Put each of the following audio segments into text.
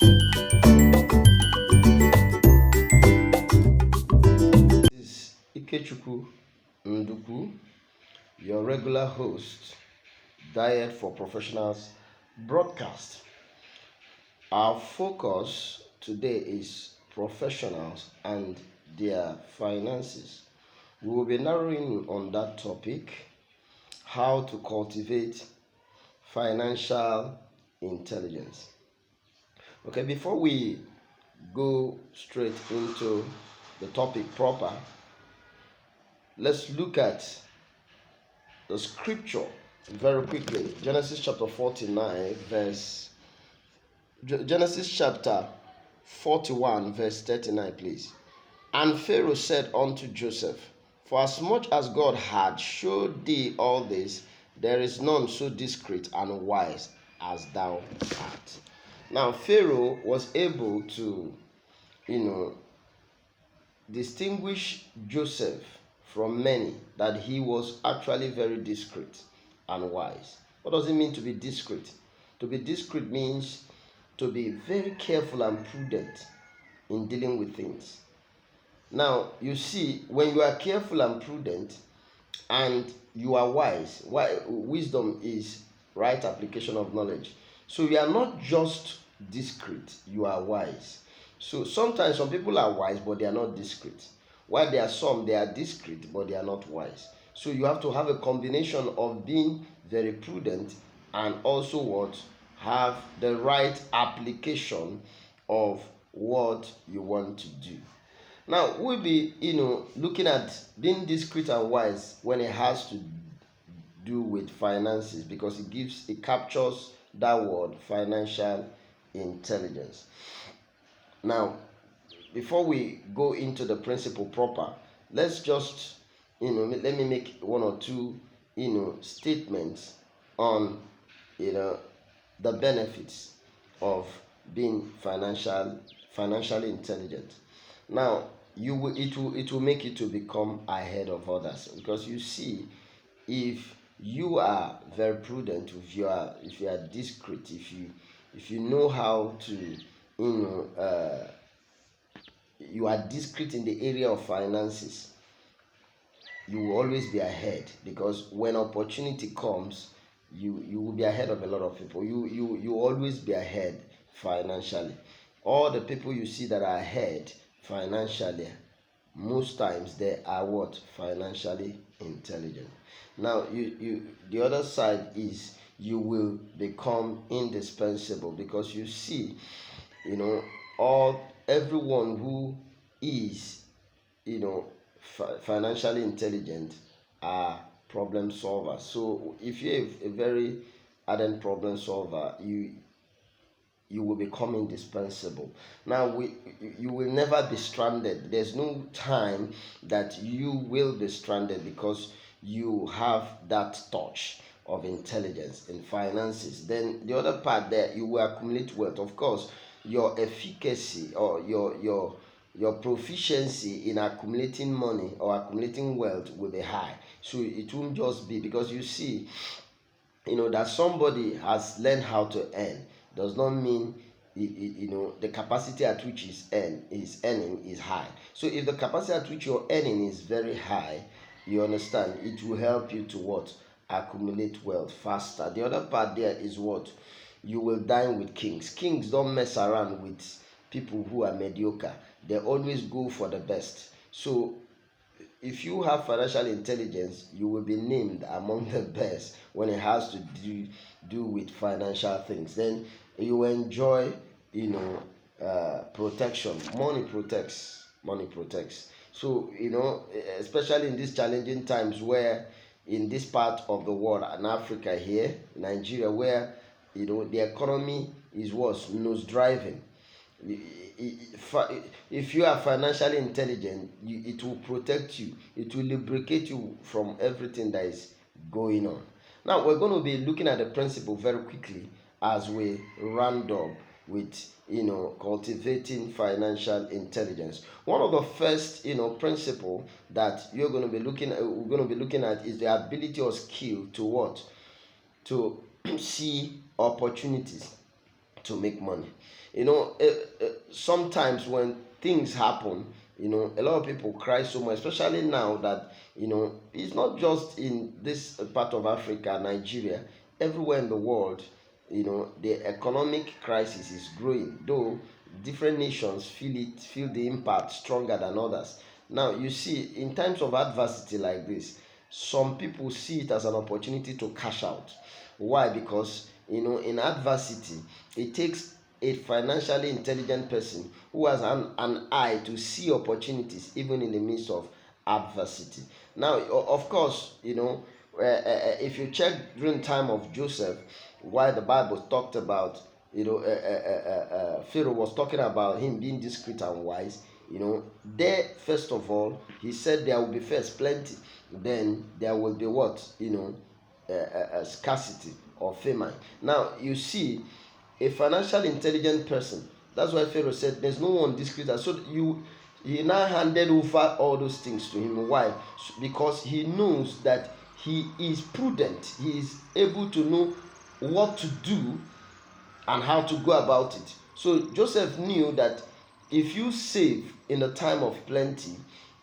This is Ikechukwu Nduku, your regular host, Diet for Professionals broadcast. Our focus today is professionals and their finances. We will be narrowing on that topic, how to cultivate financial intelligence. Okay, before we go straight into the topic proper, let's look at the scripture very quickly. Genesis chapter 41 verse 39, please. And Pharaoh said unto Joseph, for as much as God had showed thee all this, there is none so discreet and wise as thou art. Now Pharaoh was able to, distinguish Joseph from many, that he was actually very discreet and wise. What does it mean to be discreet? To be discreet means to be very careful and prudent in dealing with things. Now, you see, when you are careful and prudent and you are wise, wisdom is right application of knowledge. So you are not just discreet, you are wise. So sometimes some people are wise but they are not discreet. While there are some, they are discreet but they are not wise. So you have to have a combination of being very prudent and also what have the right application of what you want to do. Now we'll be looking at being discreet and wise when it has to do with finances, because it captures that word financial intelligence. Now, before we go into the principle proper, let's just let me make one or two statements on the benefits of being financially intelligent. Now, it will make you to become ahead of others, because you see, if you are very prudent, if you are discreet, if you know how to you are discreet in the area of finances, you will always be ahead, because when opportunity comes, you will be ahead of a lot of people. You always be ahead financially. All the people you see that are ahead financially, most times they are what? Financially intelligent. Now, the other side is you will become indispensable, because you see, you know all everyone who is financially intelligent are problem solvers. So if you're a very ardent problem solver, you will become indispensable. Now, you will never be stranded. There's no time that you will be stranded, because you have that touch of intelligence in finances. Then the other part there, you will accumulate wealth. Of course, your efficacy, or your proficiency in accumulating money or accumulating wealth will be high. So it won't just be because you see, that somebody has learned how to earn does not mean the capacity at which is earning is high. So if the capacity at which you're earning is very high, you understand, it will help you to what? Accumulate wealth faster. The other part there is what? You will dine with kings. Kings don't mess around with people who are mediocre. They always go for the best. So if you have financial intelligence, you will be named among the best when it has to do with financial things. Then you enjoy, protection. Money protects. So, especially in these challenging times, where in this part of the world, in Africa here, Nigeria, where the economy is what? Nose driving. If you are financially intelligent, it will protect you, it will lubricate you from everything that is going on. Now we're going to be looking at the principle very quickly as we round up with cultivating financial intelligence. One of the first principle that we're going to be looking at is the ability or skill to what? To see opportunities to make money. Sometimes when things happen, a lot of people cry so much, especially now that, it's not just in this part of Africa, Nigeria, everywhere in the world. The economic crisis is growing, though different nations feel the impact stronger than others. Now, you see, in times of adversity like this, some people see it as an opportunity to cash out. Why? Because, in adversity, it takes a financially intelligent person who has an eye to see opportunities even in the midst of adversity. Now, of course, if you check during the time of Joseph, why the Bible talked about, Pharaoh was talking about him being discreet and wise. There, first of all, he said there will be first plenty, then there will be what? Scarcity or famine. Now, you see, a financially intelligent person, that's why Pharaoh said there's no one discreet. So he now handed over all those things to him. Why? Because he knows that he is prudent, he is able to know what to do and how to go about it. So Joseph knew that if you save in a time of plenty,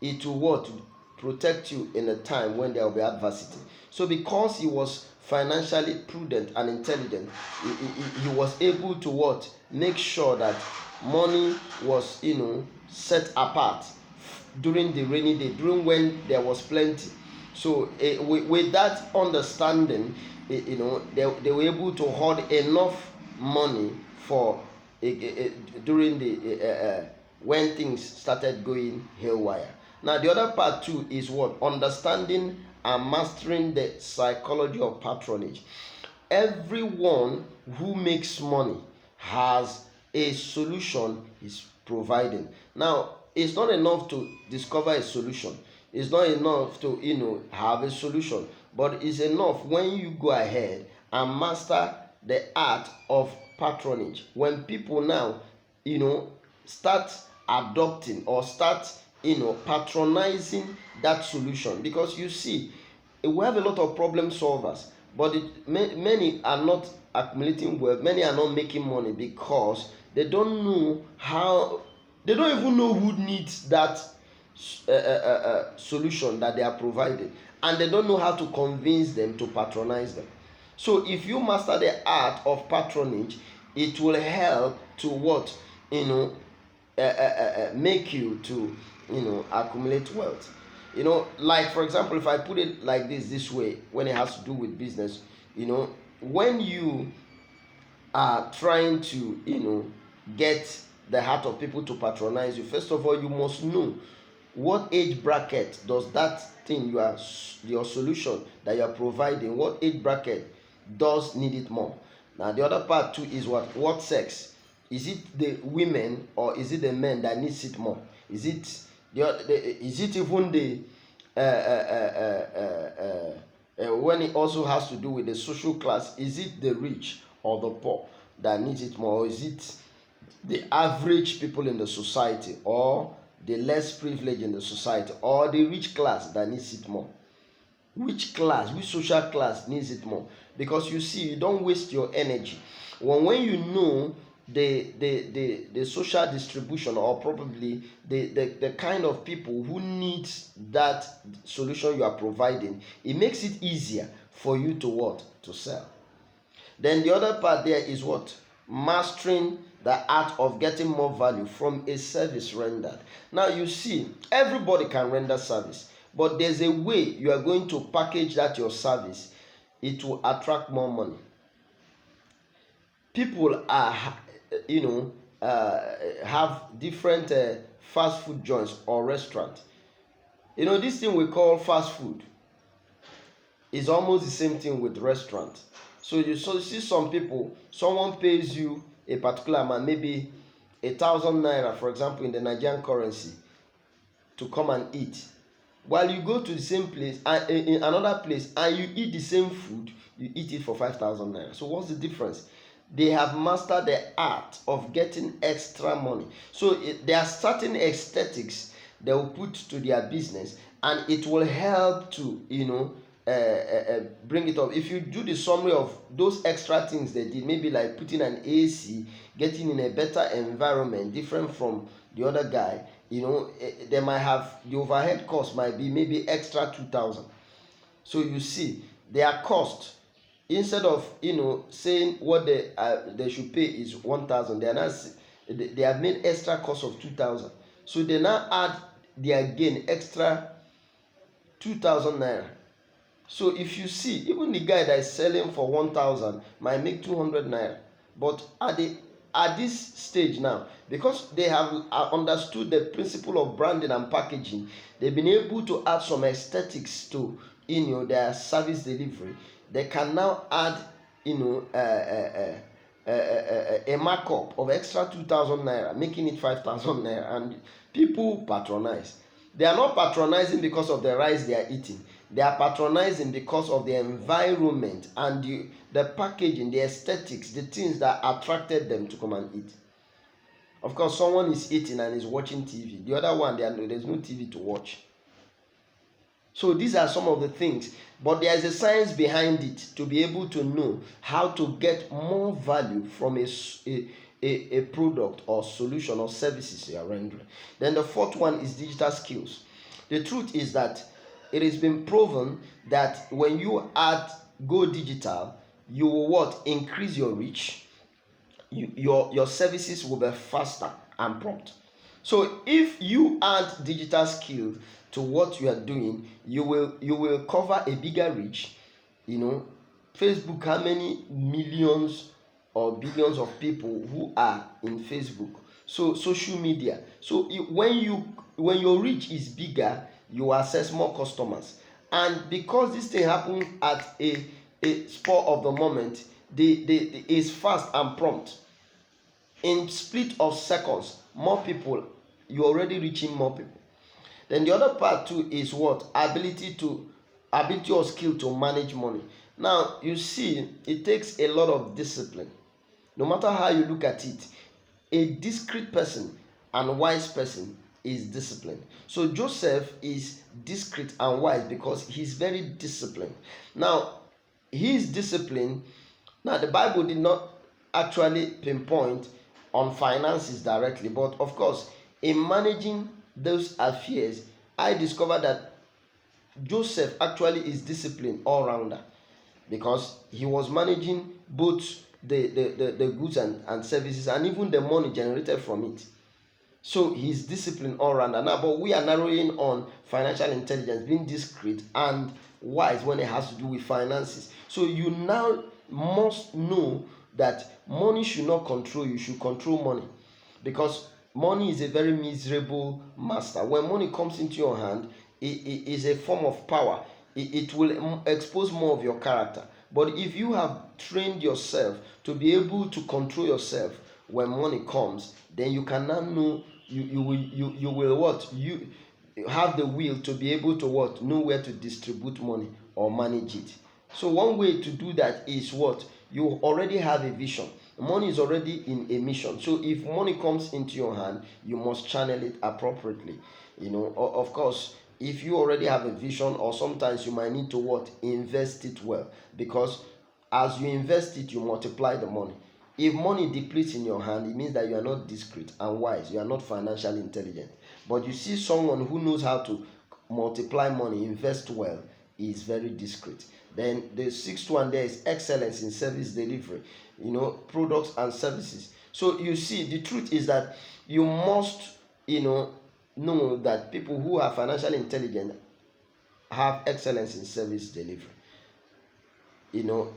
it will what? Protect you in a time when there will be adversity. So because he was financially prudent and intelligent, he was able to what? Make sure that money was, set apart during the rainy day, during when there was plenty. So with that understanding, they were able to hoard enough money for during the when things started going haywire. Now, the other part too is what? Understanding and mastering the psychology of patronage. Everyone who makes money has a solution he's providing. Now, it's not enough to discover a solution. It's not enough to have a solution, but it's enough when you go ahead and master the art of patronage. When people now, start adopting or start, patronizing that solution, because you see, we have a lot of problem solvers, but many are not accumulating wealth, many are not making money because they don't know how, they don't even know who needs that solution that they are providing, and they don't know how to convince them to patronize them. So if you master the art of patronage, it will help to what? Make you to accumulate wealth. Like for example, if I put it like this way, when it has to do with business, when you are trying to get the heart of people to patronize you, first of all, you must know what age bracket does that thing your solution that you are providing, what age bracket does need it more. Now, the other part too is what sex. Is it the women or is it the men that needs it more? Is it is it even the when it also has to do with the social class? Is it the rich or the poor that needs it more, or is it the average people in the society, or the less privileged in the society, or the rich class that needs it more? Which social class needs it more? Because you see, you don't waste your energy when you know the social distribution, or probably the kind of people who needs that solution you are providing. It makes it easier for you to what? To sell. Then the other part there is what? Mastering the art of getting more value from a service rendered. Now you see, everybody can render service, but there's a way you are going to package that your service. It will attract more money. People are, have different fast food joints or restaurants. This thing we call fast food is almost the same thing with restaurant. So you see some people, someone pays you a particular amount, maybe 1,000 naira, for example, in the Nigerian currency, to come and eat. While you go to the same place and in another place and you eat the same food, you eat it for 5,000 naira. So what's the difference? They have mastered the art of getting extra money. So there are certain aesthetics they will put to their business, and it will help to bring it up. If you do the summary of those extra things they did, maybe like putting an AC, getting in a better environment different from the other guy, they might have, the overhead cost might be maybe extra 2,000. So you see their cost, instead of saying what they should pay is 1,000, they are not, they have made extra cost of 2,000. So they now add their gain extra 2,000 naira. So if you see, even the guy that is selling for 1,000 might make 200 naira. But at this stage now, because they have understood the principle of branding and packaging, they've been able to add some aesthetics to their service delivery. They can now add a markup of extra 2,000 naira, making it 5,000 naira, and people patronize. They are not patronizing because of the rice they are eating. They are patronizing because of the environment and the packaging, the aesthetics, the things that attracted them to come and eat. Of course, someone is eating and is watching TV. The other one, there's no TV to watch. So these are some of the things, but there is a science behind it to be able to know how to get more value from a product or solution or services you are rendering. Then the fourth one is digital skills. The truth is that it has been proven that when you go digital, you will what? Increase your reach. Your services will be faster and prompt. So if you add digital skills to what you are doing, you will cover a bigger reach. Facebook, how many millions or billions of people who are in Facebook? So social media. So when your reach is bigger, you access more customers. And because this thing happens at a spur of the moment, the is fast and prompt. In split of seconds, more people, you're already reaching more people. Then the other part too is what? Ability or skill to manage money. Now you see, it takes a lot of discipline. No matter how you look at it, a discreet person and wise person is disciplined. So Joseph is discreet and wise because he's very disciplined. Now, his discipline, now the Bible did not actually pinpoint on finances directly, but of course, in managing those affairs, I discovered that Joseph actually is disciplined all rounder because he was managing both the goods and services and even the money generated from it. So he's disciplined all rounder. Now, but we are narrowing on financial intelligence, being discreet and wise when it has to do with finances. So you now must know that money should not control you, should control money. Because money is a very miserable master. When money comes into your hand, it is a form of power. It will expose more of your character. But if you have trained yourself to be able to control yourself when money comes, then you can now know you will what? You have the will to be able to what? Know where to distribute money or manage it. So one way to do that is what? You already have a vision. Money is already in a mission. So if money comes into your hand, you must channel it appropriately. Of course, if you already have a vision, or sometimes you might need to what? Invest it well, because as you invest it, you multiply the money. If money depletes in your hand, it means that you are not discreet and wise, you are not financially intelligent. But you see someone who knows how to multiply money, invest well, is very discreet. Then the sixth one there is excellence in service delivery, products and services. So you see, the truth is that you must know that people who are financially intelligent have excellence in service delivery. you know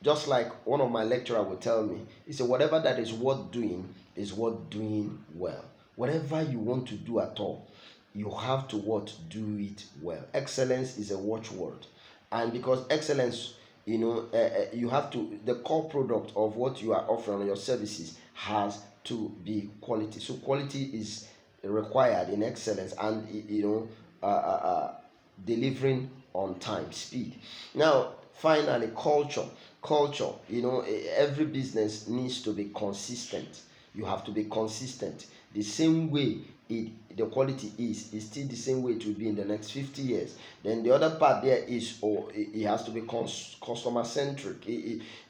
just like one of my lecturer would tell me, he said whatever that is worth doing is worth doing well. Whatever you want to do at all, you have to what? Do it well. Excellence is a watchword. And because excellence, you have to, the core product of what you are offering, your services, has to be quality. So quality is required in excellence, and delivering on time, speed. Now finally, culture. Every business needs to be consistent. You have to be consistent. The same way the quality is still the same way it will be in the next 50 years. Then the other part there is, it has to be customer centric.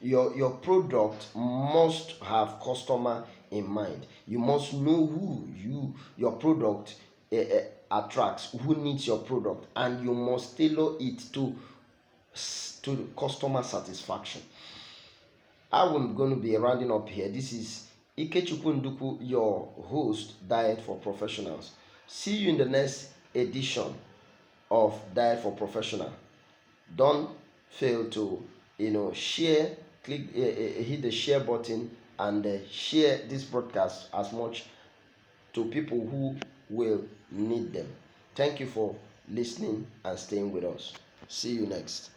Your product must have customer in mind. You must know who your product attracts, who needs your product, and you must tailor it to customer satisfaction. I'm going to be rounding up here. This is Ikechukwu Nduku, your host, Diet for Professionals. See you in the next edition of Diet for Professional. Don't fail to share, click, hit the share button, and share this broadcast as much to people who will need them. Thank you for listening and staying with us. See you next.